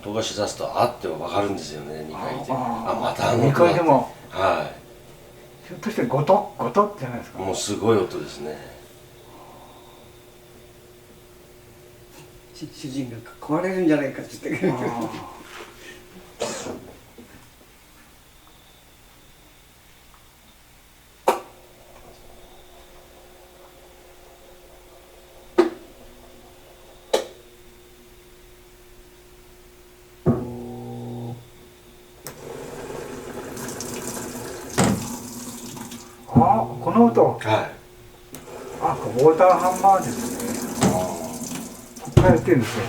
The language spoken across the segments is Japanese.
音がしだすとあって分かるんですよね、2階で。また2階でも。はい。ひょっとしてゴトッゴトッじゃないですか。もうすごい音ですね。主人が壊れるんじゃないかって言って。この音。はい。ウォーターハンマーですね。ここからやってるんですよ。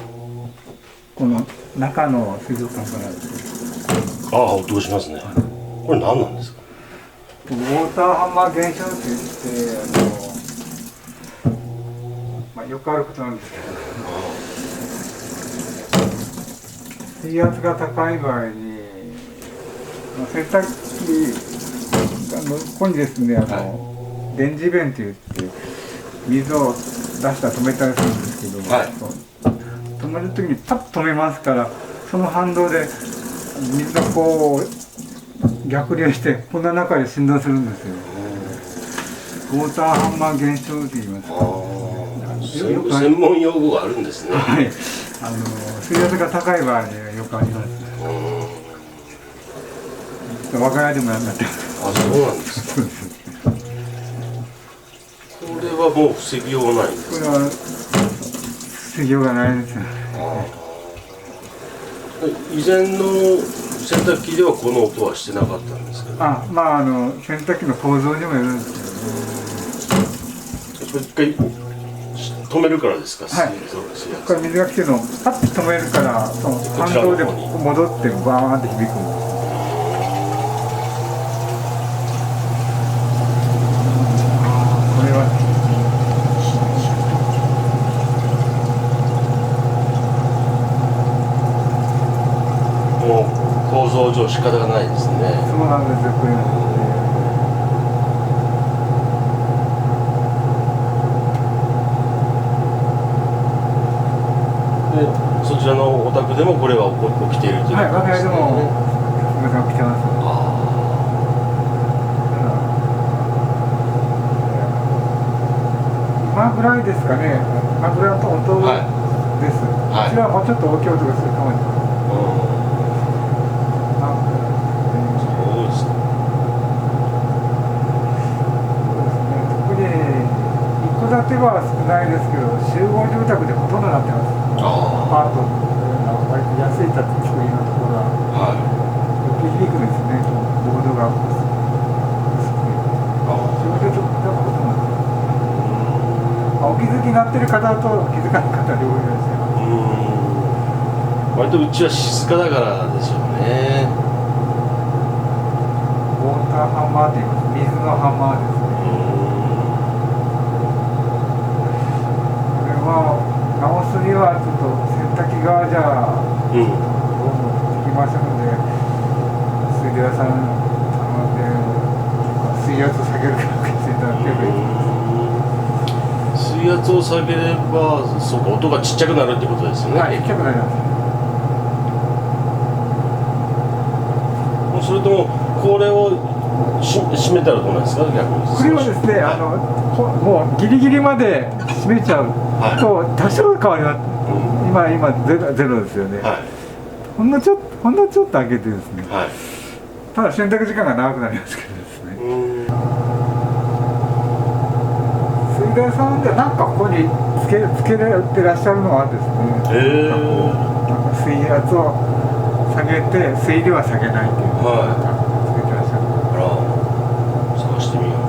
この中の水族館からですね。音がしますね。これ何なんですか？ウォーターハンマー現象って言って、よくあることなんですけど、水圧が高い場合に洗濯機ここにですね、電磁弁といって水を出したら止めたりするんですけど、止める時にパッと止めますから、その反動で水がこう逆流してこんな中で振動するんですよ。ウォーターハンマー現象と言います。専門用語があるんですね。はい、水圧が高い場合にはよくあります。我が家でもやってます。そうなんですか。これはもう防ぎようがないんですか？これは防ぎようがないですね。以前の洗濯機ではこの音はしてなかったんですけど。洗濯機の構造にもよるんですけどね。一回止めるからですか？はい。これ水が来てるのをパッと止めるから、その反動で戻ってバーンって響くんです。構造上仕方がないですね。そうなんですよ、これ。で、そちらのお宅でもこれは起きているということですね。はい、我が家でも起きてます。今ぐらいですかね。今ぐらいの音です。こちらはもうちょっと大きい音がするかもしれない。建ては少ないですけど、集合住宅でほとんどなってます。アパート割と安い作りのところはよく響くんですね、ボードが薄く。集合住宅はほとんどなってます。お気づきになってる方と気づかない方両方いらっしゃいます。割とうちは静かだからでしょうね。ウォーターハンマーと言います。水のハンマーですね。直すにはちょっと洗濯機側じゃどうもできませんので、水道屋さん頼んで水圧を下げるからしていただければいいと思います。水圧を下げれば、そうか、音がちっちゃくなるってことですよね。はい、ちっちゃくなります。それともこれを閉めたらどうなんですか、逆に。これはですね、もうギリギリまで閉めちゃうと多少変わります。今ゼロですよね。ほんのちょっと開けてですね。ただ洗濯時間が長くなりますけどですね。水道屋さんでなんかここにつけられてらっしゃるのはですね。なんか水圧を下げて水量は下げないっていうのをつけてらっしゃる。探してみよう。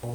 あ、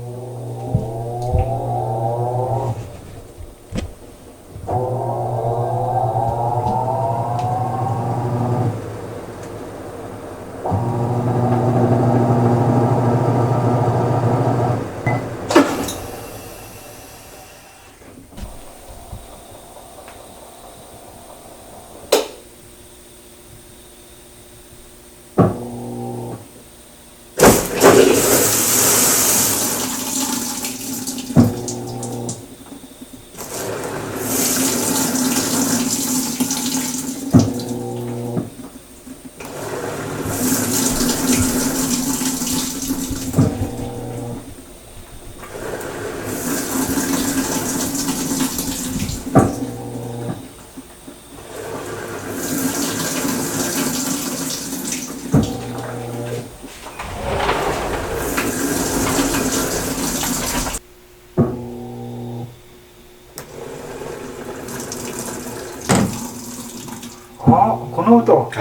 この音。はい。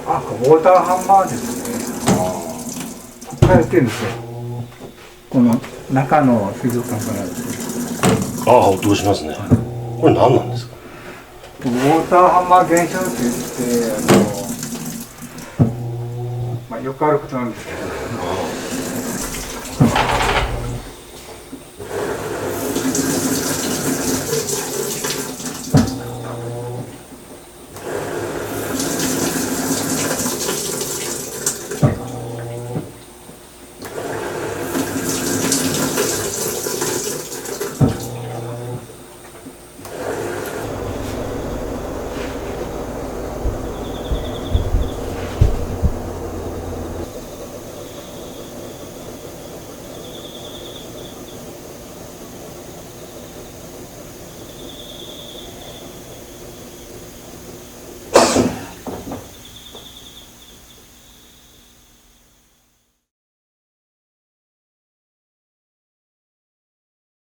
あ、ウォーターハンマーですね。こうやってるんですよ。この中の水族館から。ああ、音がしますね。これ何なんですか？ウォーターハンマー現象って言って、まあ、よくあることなんですけど。